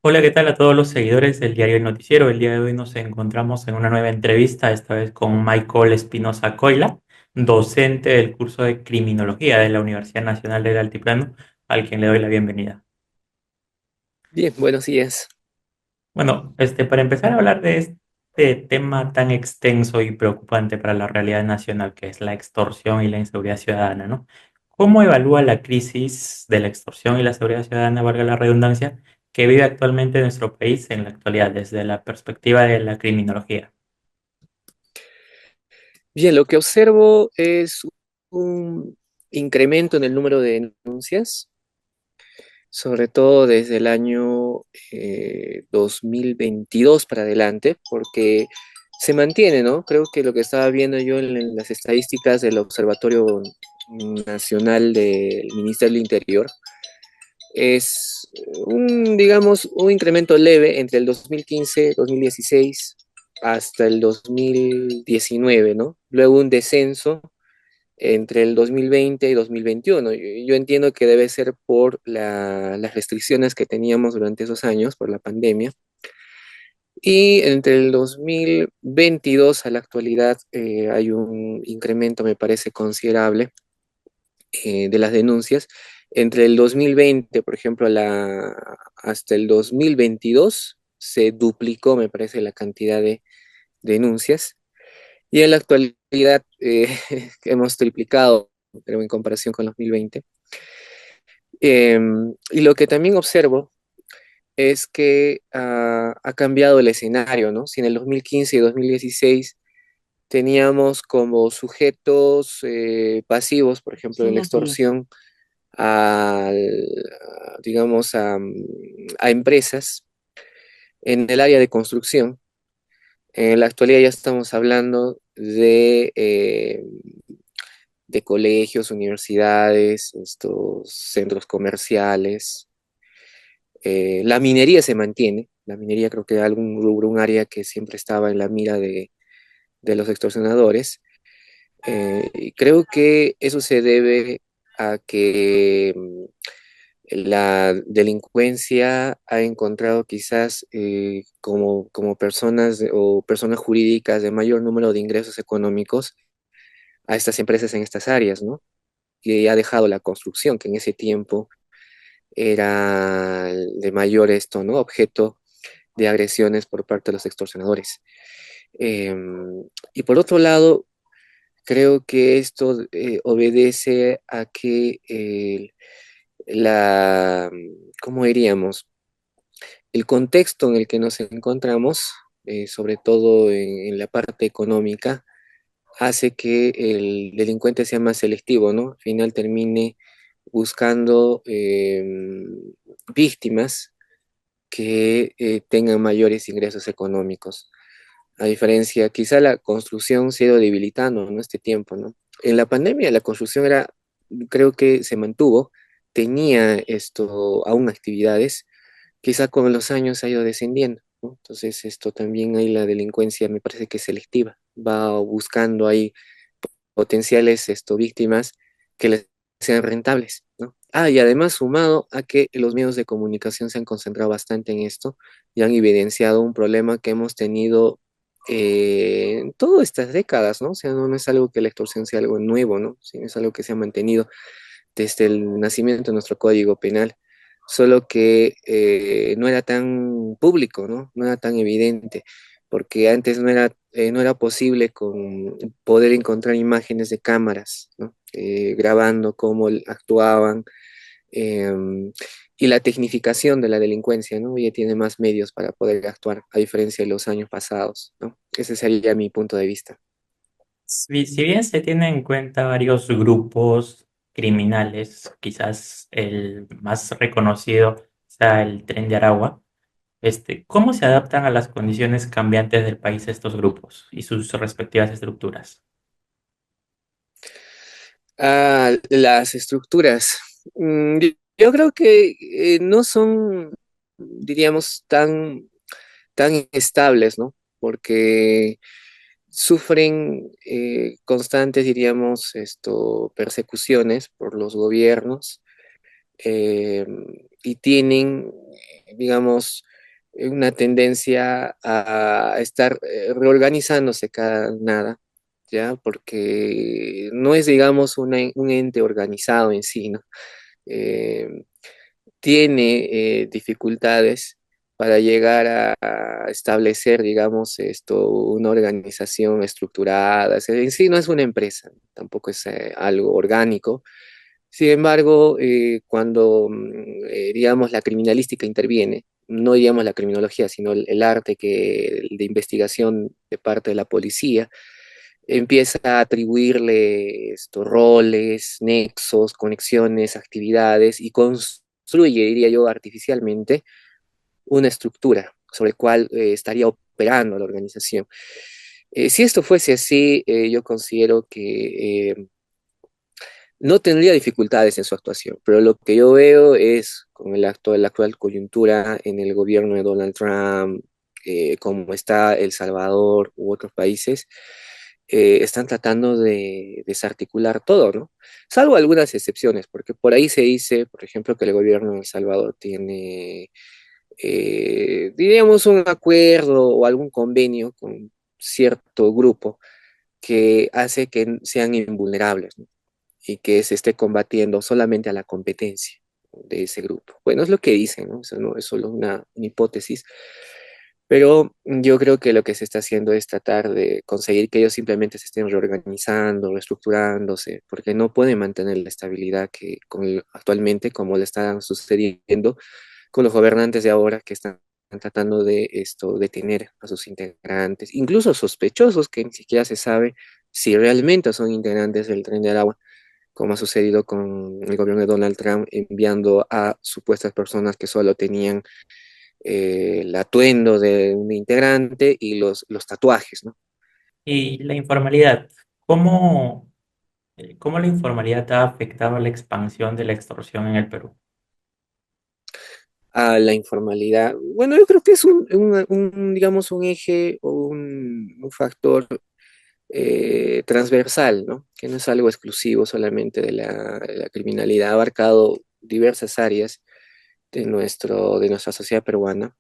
Hola, ¿qué tal a todos los seguidores del diario El Noticiero? El día de hoy nos encontramos en una nueva entrevista, esta vez con Michael Espinosa Coila, docente del curso de Criminología de la Universidad Nacional del Altiplano, al quien le doy la bienvenida. Bien, buenos días. Bueno, para empezar a hablar de este tema tan extenso y preocupante para la realidad nacional, que es la extorsión y la inseguridad ciudadana, ¿no? ¿Cómo evalúa la crisis de la extorsión y la seguridad ciudadana, valga la redundancia, que vive actualmente nuestro país en la actualidad desde la perspectiva de la criminología? Bien, lo que observo es un incremento en el número de denuncias, sobre todo desde el año 2022 para adelante, porque se mantiene, ¿no? Creo que lo que estaba viendo yo en las estadísticas del Observatorio Nacional del Ministerio del Interior es digamos, un incremento leve entre el 2015, 2016 hasta el 2019, ¿no? Luego un descenso entre el 2020 y 2021. Yo entiendo que debe ser por las restricciones que teníamos durante esos años, por la pandemia. Y entre el 2022 a la actualidad hay un incremento, me parece, considerable de las denuncias. Entre el 2020, por ejemplo, hasta el 2022 se duplicó, me parece, la cantidad de denuncias. Y en la actualidad hemos triplicado, pero en comparación con 2020. Y lo que también observo es que ha cambiado el escenario, ¿no? Si en el 2015 y 2016 teníamos como sujetos pasivos, por ejemplo, en la extorsión, digamos, a empresas en el área de construcción. En la actualidad ya estamos hablando de colegios, universidades, estos centros comerciales. La minería se mantiene. La minería creo que es algún rubro, un área que siempre estaba en la mira de los extorsionadores. Y creo que eso se debe a que la delincuencia ha encontrado quizás como personas o personas jurídicas de mayor número de ingresos económicos a estas empresas en estas áreas, ¿no? Y ha dejado la construcción, que en ese tiempo era de mayor esto, ¿no? Objeto de agresiones por parte de los extorsionadores. Y por otro lado, creo que esto obedece a que la, ¿cómo diríamos? El contexto en el que nos encontramos, sobre todo en la parte económica, hace que el delincuente sea más selectivo, ¿no? Al final termine buscando víctimas que tengan mayores ingresos económicos. A diferencia, quizá la construcción se ha ido debilitando en este tiempo, ¿no? En la pandemia la construcción era, creo que se mantuvo, tenía esto aún actividades, quizá con los años ha ido descendiendo, ¿no? Entonces esto también hay la delincuencia, me parece que es selectiva, va buscando ahí potenciales víctimas que les sean rentables, ¿no? Ah, y además sumado a que los medios de comunicación se han concentrado bastante en esto y han evidenciado un problema que hemos tenido en todas estas décadas, ¿no? O sea, no es algo que la extorsión sea algo nuevo, ¿no? Sino es algo que se ha mantenido desde el nacimiento de nuestro Código Penal, solo que no era tan público, ¿no? No era tan evidente, porque antes no era posible poder encontrar imágenes de cámaras, ¿no? Grabando cómo actuaban, y la tecnificación de la delincuencia, ¿no? Ella tiene más medios para poder actuar, a diferencia de los años pasados, ¿no? Ese sería mi punto de vista. Si bien se tienen en cuenta varios grupos criminales, quizás el más reconocido sea el Tren de Aragua, ¿cómo se adaptan a las condiciones cambiantes del país estos grupos y sus respectivas estructuras? Las estructuras. Yo creo que no son, diríamos, tan estables, ¿no? Porque sufren constantes, diríamos, persecuciones por los gobiernos, eh, y tienen, digamos, una tendencia a estar reorganizándose cada nada, ¿ya? Porque no es, digamos, un ente organizado en sí, ¿no? Eh, tiene dificultades para llegar a establecer, digamos, una organización estructurada. O sea, en sí no es una empresa, tampoco es algo orgánico. Sin embargo, cuando, digamos, la criminalística interviene, no digamos la criminología, sino el arte de investigación de parte de la policía, empieza a atribuirle estos roles, nexos, conexiones, actividades y construye, diría yo, artificialmente una estructura sobre la cual estaría operando la organización. Si esto fuese así, yo considero que no tendría dificultades en su actuación, pero lo que yo veo es con la actual coyuntura en el gobierno de Donald Trump, como está El Salvador u otros países, están tratando de desarticular todo, ¿no? Salvo algunas excepciones, porque por ahí se dice, por ejemplo, que el gobierno de El Salvador tiene, diríamos, un acuerdo o algún convenio con cierto grupo que hace que sean invulnerables, ¿no? Y que se esté combatiendo solamente a la competencia de ese grupo. Bueno, es lo que dicen, ¿no? Eso no es solo una hipótesis, pero yo creo que lo que se está haciendo es tratar de conseguir que ellos simplemente se estén reorganizando, reestructurándose, porque no pueden mantener la estabilidad que actualmente, como le está sucediendo con los gobernantes de ahora que están tratando de detener a sus integrantes, incluso sospechosos que ni siquiera se sabe si realmente son integrantes del Tren de Aragua, como ha sucedido con el gobierno de Donald Trump, enviando a supuestas personas que solo tenían el atuendo de un integrante y los tatuajes, ¿no? Y la informalidad, ¿cómo, cómo la informalidad ha afectado a la expansión de la extorsión en el Perú? A la informalidad. Bueno, yo creo que es digamos, un eje o un factor transversal, ¿no? Que no es algo exclusivo solamente de la criminalidad, ha abarcado diversas áreas de nuestra sociedad peruana.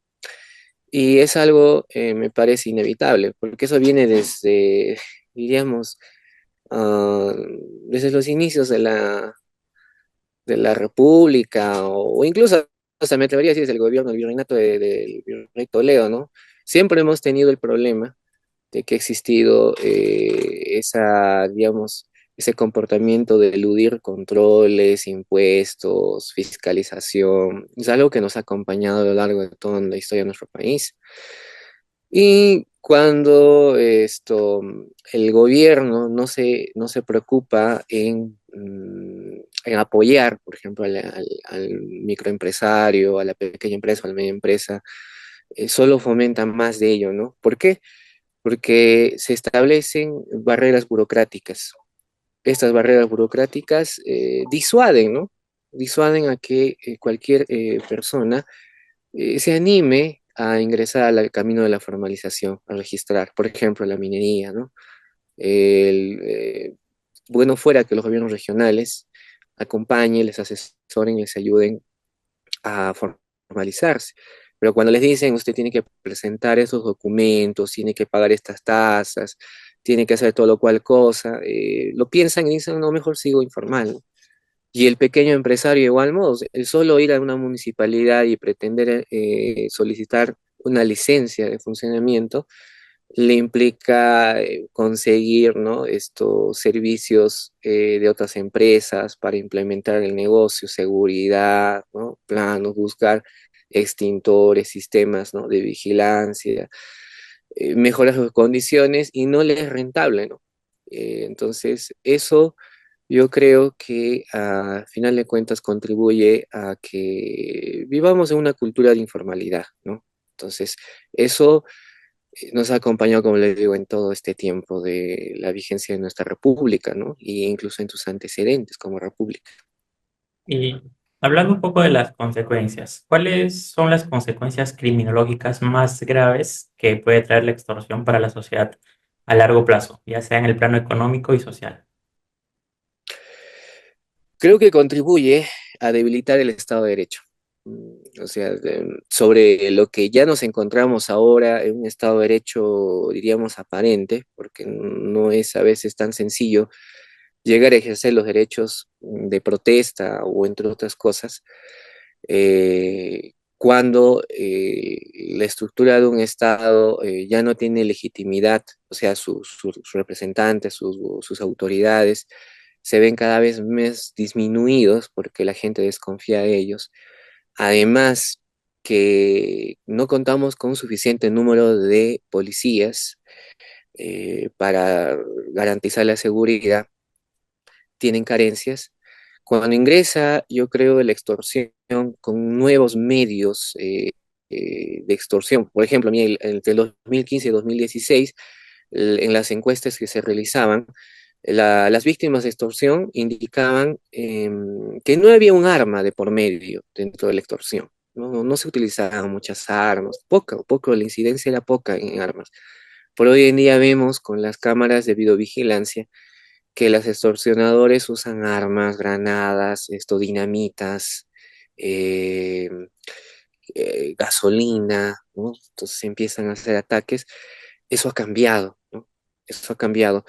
Y es algo, me parece inevitable, porque eso viene desde, diríamos, ah, desde los inicios de la República, o incluso, hasta me atrevería a decir, desde el gobierno del virreinato del virrey Toledo, ¿no? Siempre hemos tenido el problema de que ha existido digamos, ese comportamiento de eludir controles, impuestos, fiscalización. Es algo que nos ha acompañado a lo largo de toda la historia de nuestro país. Y cuando el gobierno no se preocupa en apoyar, por ejemplo, al microempresario, a la pequeña empresa, a la media empresa, solo fomenta más de ello, ¿no? ¿Por qué? Porque se establecen barreras burocráticas. Estas barreras burocráticas disuaden, ¿no? Disuaden a que cualquier persona se anime a ingresar al camino de la formalización, a registrar, por ejemplo, la minería, ¿no? El, bueno fuera que los gobiernos regionales acompañen, les asesoren, les ayuden a formalizarse. Pero cuando les dicen, usted tiene que presentar esos documentos, tiene que pagar estas tasas, tiene que hacer todo lo cual cosa, lo piensan y dicen, no, mejor sigo informal, ¿no? Y el pequeño empresario, de igual modo, el solo ir a una municipalidad y pretender solicitar una licencia de funcionamiento, le implica conseguir, ¿no? Estos servicios de otras empresas para implementar el negocio, seguridad, ¿no? Planos, buscar extintores, sistemas, ¿no? De vigilancia, mejorar sus condiciones y no le es rentable, ¿no? Entonces, eso yo creo que a final de cuentas contribuye a que vivamos en una cultura de informalidad, ¿no? Entonces, eso nos ha acompañado, como les digo, en todo este tiempo de la vigencia de nuestra república, ¿no? Y incluso en sus antecedentes como república. Y hablando un poco de las consecuencias, ¿cuáles son las consecuencias criminológicas más graves que puede traer la extorsión para la sociedad a largo plazo, ya sea en el plano económico y social? Creo que contribuye a debilitar el Estado de Derecho. O sea, sobre lo que ya nos encontramos ahora en un Estado de Derecho, diríamos, aparente, porque no es a veces tan sencillo llegar a ejercer los derechos de protesta o entre otras cosas, cuando la estructura de un Estado ya no tiene legitimidad, o sea, sus representantes, sus autoridades, se ven cada vez más disminuidos porque la gente desconfía de ellos. Además, que no contamos con un suficiente número de policías para garantizar la seguridad, tienen carencias. Cuando ingresa, yo creo, la extorsión con nuevos medios de extorsión. Por ejemplo, a mí, entre el 2015 y 2016, en las encuestas que se realizaban, las víctimas de extorsión indicaban que no había un arma de por medio dentro de la extorsión. No se utilizaban muchas armas, poco, la incidencia era poca en armas. Por hoy en día vemos con las cámaras de videovigilancia que los extorsionadores usan armas, granadas, dinamitas, eh, gasolina, ¿no? Entonces empiezan a hacer ataques. Eso ha cambiado, ¿no? Eso ha cambiado.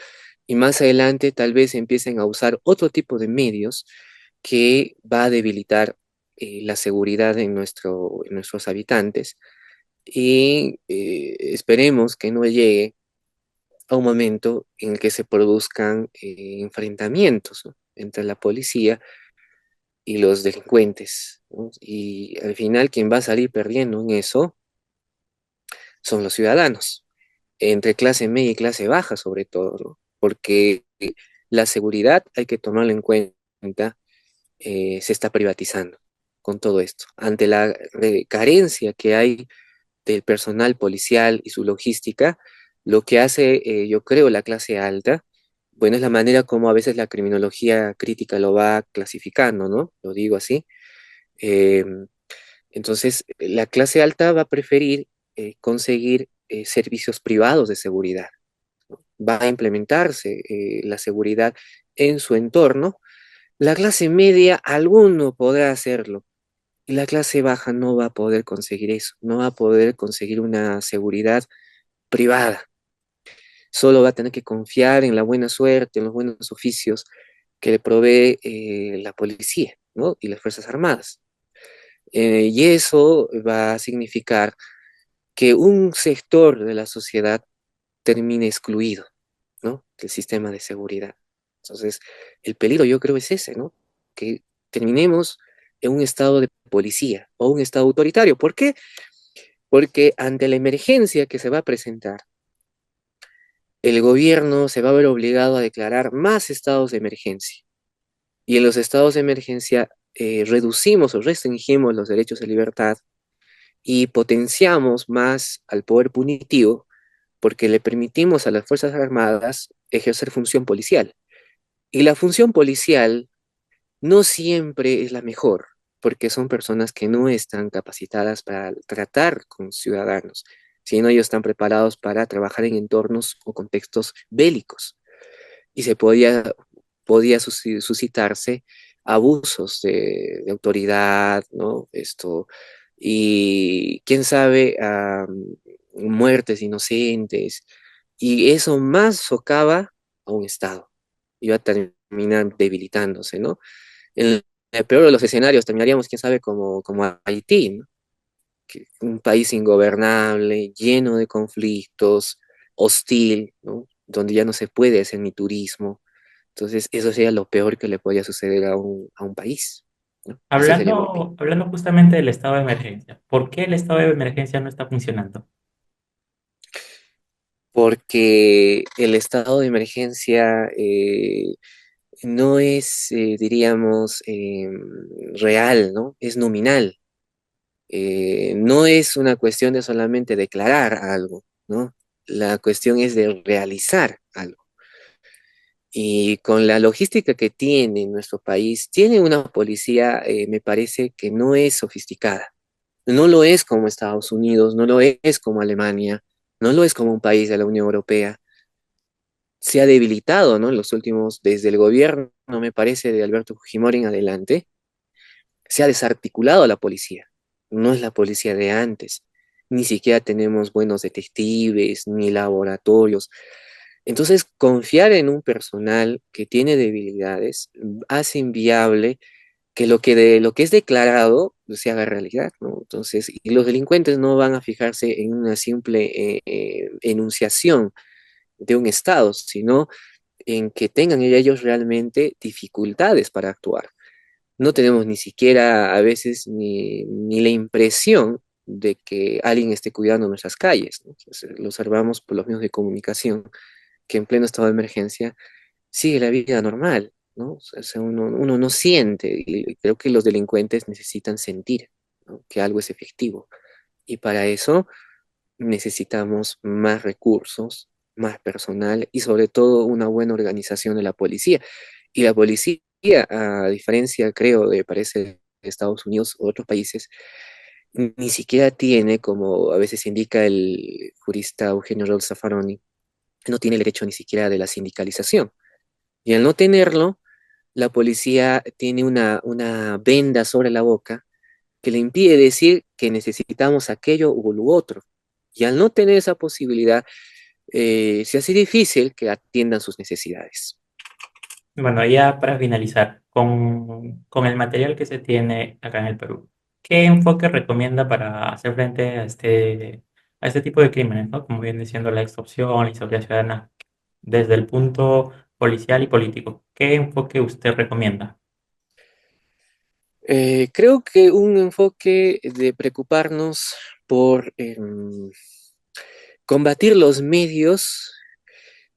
Y más adelante tal vez empiecen a usar otro tipo de medios que va a debilitar la seguridad en nuestros habitantes y esperemos que no llegue a un momento en el que se produzcan enfrentamientos, ¿no? Entre la policía y los delincuentes, ¿no? Y al final quien va a salir perdiendo en eso son los ciudadanos, entre clase media y clase baja sobre todo, ¿no? Porque la seguridad hay que tomarlo en cuenta, se está privatizando con todo esto. Ante la carencia que hay del personal policial y su logística, lo que hace, yo creo, la clase alta, bueno, es la manera como a veces la criminología crítica lo va clasificando, ¿no? Lo digo así. Eh, entonces, la clase alta va a preferir conseguir servicios privados de seguridad. Va a implementarse la seguridad en su entorno. La clase media, alguno podrá hacerlo, y la clase baja no va a poder conseguir eso, no va a poder conseguir una seguridad privada. Solo va a tener que confiar en la buena suerte, en los buenos oficios que le provee la policía, ¿no? Y las Fuerzas Armadas. Y eso va a significar que un sector de la sociedad termine excluido, ¿no? Del sistema de seguridad. Entonces, el peligro yo creo es ese, ¿no? Que terminemos en un estado de policía o un estado autoritario. ¿Por qué? Porque ante la emergencia que se va a presentar, el gobierno se va a ver obligado a declarar más estados de emergencia. Y en los estados de emergencia reducimos o restringimos los derechos de libertad y potenciamos más al poder punitivo porque le permitimos a las Fuerzas Armadas ejercer función policial. Y la función policial no siempre es la mejor, porque son personas que no están capacitadas para tratar con ciudadanos, sino ellos están preparados para trabajar en entornos o contextos bélicos. Y podía suscitarse abusos de autoridad, ¿no? Y quién sabe, muertes inocentes, y eso más socava a un Estado, y va a terminar debilitándose, ¿no? En el peor de los escenarios terminaríamos, quién sabe, como Haití, ¿no? Un país ingobernable, lleno de conflictos, hostil, ¿no? Donde ya no se puede hacer ni turismo. Entonces, eso sería lo peor que le podía suceder a un país, ¿no? Ese sería lo peor. Hablando justamente del estado de emergencia, ¿por qué el estado de emergencia no está funcionando? Porque el estado de emergencia no es, diríamos, real, ¿no? Es nominal. No es una cuestión de solamente declarar algo, ¿no? La cuestión es de realizar algo. Y con la logística que tiene nuestro país, tiene una policía, me parece que no es sofisticada. No lo es como Estados Unidos, no lo es como Alemania, no lo es como un país de la Unión Europea. Se ha debilitado, ¿no? En los últimos, desde el gobierno, me parece, de Alberto Fujimori en adelante, se ha desarticulado la policía. no es la policía de antes. Ni siquiera tenemos buenos detectives ni laboratorios. Entonces, confiar en un personal que tiene debilidades hace inviable que lo que es declarado se haga realidad, ¿no? Entonces, y los delincuentes no van a fijarse en una simple enunciación de un Estado, sino en que tengan ellos realmente dificultades para actuar. No tenemos ni siquiera a veces ni la impresión de que alguien esté cuidando nuestras calles, ¿no? Entonces, lo observamos por los medios de comunicación, que en pleno estado de emergencia sigue la vida normal, ¿no? O sea, uno no siente, y creo que los delincuentes necesitan sentir, ¿no? Que algo es efectivo. Y para eso necesitamos más recursos, más personal y sobre todo una buena organización de la policía. Y la policía, a diferencia, creo, de parece de Estados Unidos u otros países, ni siquiera tiene, como a veces indica el jurista Eugenio Rolls Zaffaroni, no tiene el derecho ni siquiera de la sindicalización. Y al no tenerlo, la policía tiene una venda sobre la boca que le impide decir que necesitamos aquello u otro. Y al no tener esa posibilidad, se hace difícil que atiendan sus necesidades. Bueno, ya para finalizar, con el material que se tiene acá en el Perú, ¿qué enfoque recomienda para hacer frente a este tipo de crímenes, ¿no? Como viene diciendo la extorsión, la inseguridad ciudadana, desde el punto policial y político? ¿Qué enfoque usted recomienda? Creo que un enfoque de preocuparnos por combatir los medios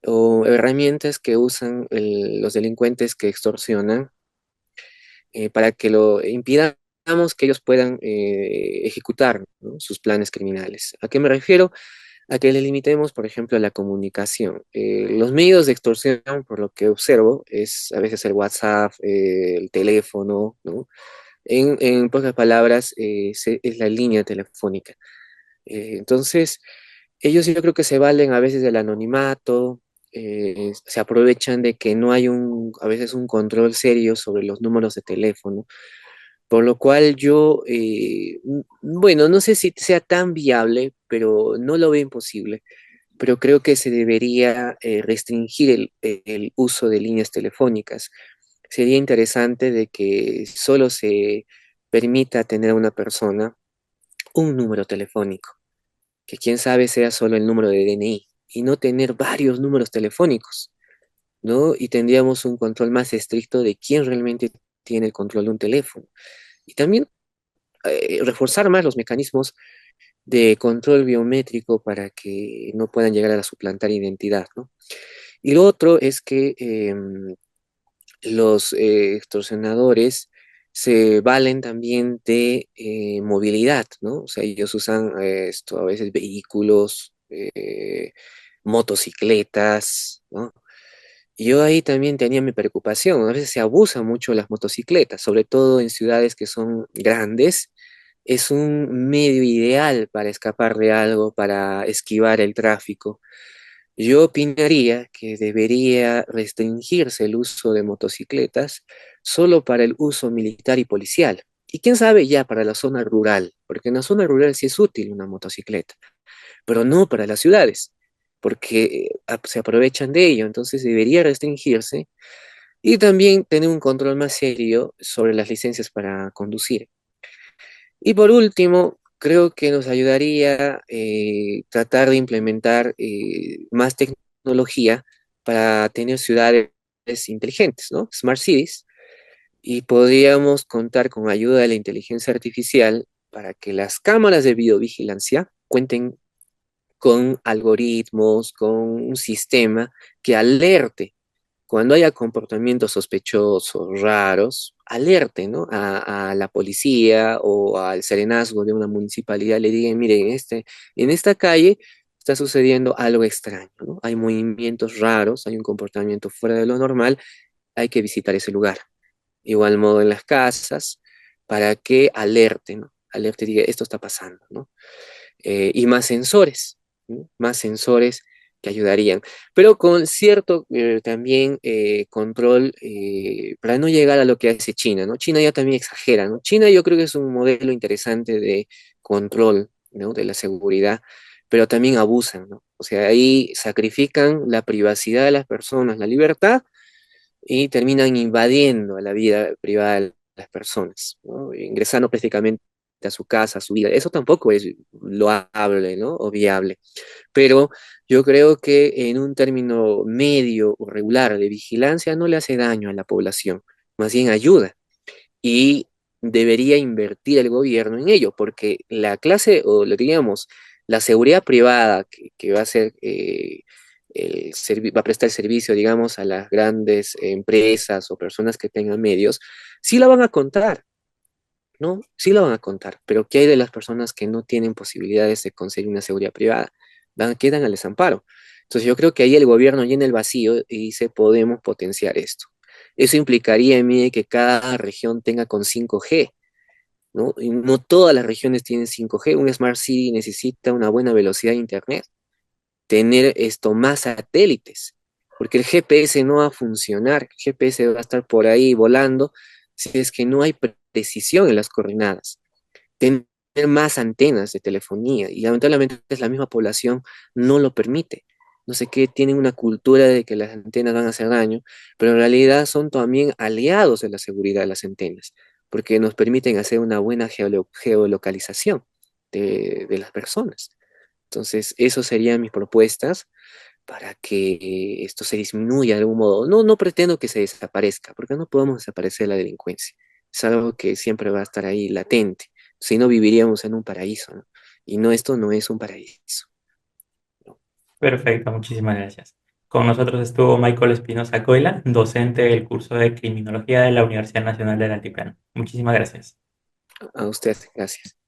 o herramientas que usan los delincuentes que extorsionan para que lo impidamos que ellos puedan ejecutar, ¿no? Sus planes criminales. ¿A qué me refiero? A que le limitemos, por ejemplo, la comunicación. Los medios de extorsión, por lo que observo, es a veces el WhatsApp, el teléfono, ¿no? En pocas palabras, es la línea telefónica. Entonces, ellos yo creo que se valen a veces del anonimato, se aprovechan de que no hay a veces un control serio sobre los números de teléfono, por lo cual yo, bueno, no sé si sea tan viable, pero no lo veo imposible, pero creo que se debería restringir el uso de líneas telefónicas. Sería interesante de que solo se permita tener a una persona un número telefónico, que quién sabe sea solo el número de DNI y no tener varios números telefónicos, ¿no? Y tendríamos un control más estricto de quién realmente tiene el control de un teléfono. Y también reforzar más los mecanismos de control biométrico para que no puedan llegar a suplantar identidad, ¿no? Y lo otro es que los extorsionadores se valen también de movilidad, ¿no? O sea, ellos usan a veces vehículos, motocicletas, ¿no? Y yo ahí también tenía mi preocupación. A veces se abusa mucho de las motocicletas, sobre todo en ciudades que son grandes. Es un medio ideal para escapar de algo, para esquivar el tráfico. Yo opinaría que debería restringirse el uso de motocicletas solo para el uso militar y policial. Y quién sabe ya para la zona rural, porque en la zona rural sí es útil una motocicleta, pero no para las ciudades, porque se aprovechan de ello. Entonces debería restringirse y también tener un control más serio sobre las licencias para conducir. Y por último, creo que nos ayudaría tratar de implementar más tecnología para tener ciudades inteligentes, ¿no? Smart cities. Y podríamos contar con ayuda de la inteligencia artificial para que las cámaras de videovigilancia cuenten con algoritmos, con un sistema que alerte cuando haya comportamientos sospechosos, raros, alerte, ¿no? A la policía o al serenazgo de una municipalidad, le digan, miren, en esta calle está sucediendo algo extraño, ¿no? Hay movimientos raros, hay un comportamiento fuera de lo normal, hay que visitar ese lugar. Igual modo en las casas, para que alerte, ¿no? Alerte y diga, esto está pasando, ¿no? Y más sensores, ¿no? Más sensores que ayudarían, pero con cierto también control para no llegar a lo que hace China, ¿no? China ya también exagera, ¿no? China yo creo que es un modelo interesante de control, ¿no? De la seguridad, pero también abusan, ¿no? O sea, ahí sacrifican la privacidad de las personas, la libertad, y terminan invadiendo la vida privada de las personas, ¿no? Ingresando prácticamente a su casa, a su vida. Eso tampoco es loable, ¿no? O viable. Pero yo creo que en un término medio o regular de vigilancia no le hace daño a la población, más bien ayuda. Y debería invertir el gobierno en ello, porque la clase, o lo diríamos, la seguridad privada que va a ser, va a prestar servicio, digamos, a las grandes empresas o personas que tengan medios, sí la van a contar, ¿no? Sí la van a contar, pero ¿qué hay de las personas que no tienen posibilidades de conseguir una seguridad privada? Quedan al desamparo. Entonces yo creo que ahí el gobierno llena el vacío y dice, podemos potenciar esto. Eso implicaría en mí que cada región tenga con 5G, ¿no? Y no todas las regiones tienen 5G. Un Smart City necesita una buena velocidad de Internet, tener esto más satélites, porque el GPS no va a funcionar, el GPS va a estar por ahí volando si es que no hay precisión en las coordenadas. Tener más antenas de telefonía y lamentablemente la misma población no lo permite. No sé qué, tienen una cultura de que las antenas van a hacer daño, pero en realidad son también aliados de la seguridad de las antenas, porque nos permiten hacer una buena geolocalización de las personas. Entonces, eso serían mis propuestas para que esto se disminuya de algún modo. No, no pretendo que se desaparezca, porque no podemos desaparecer la delincuencia. Es algo que siempre va a estar ahí latente. Si no, viviríamos en un paraíso, ¿no? Y no, esto no es un paraíso, ¿no? Perfecto, muchísimas gracias. Con nosotros estuvo Michael Espinosa Coila, docente del curso de Criminología de la Universidad Nacional del Altiplano. Muchísimas gracias. A usted, gracias.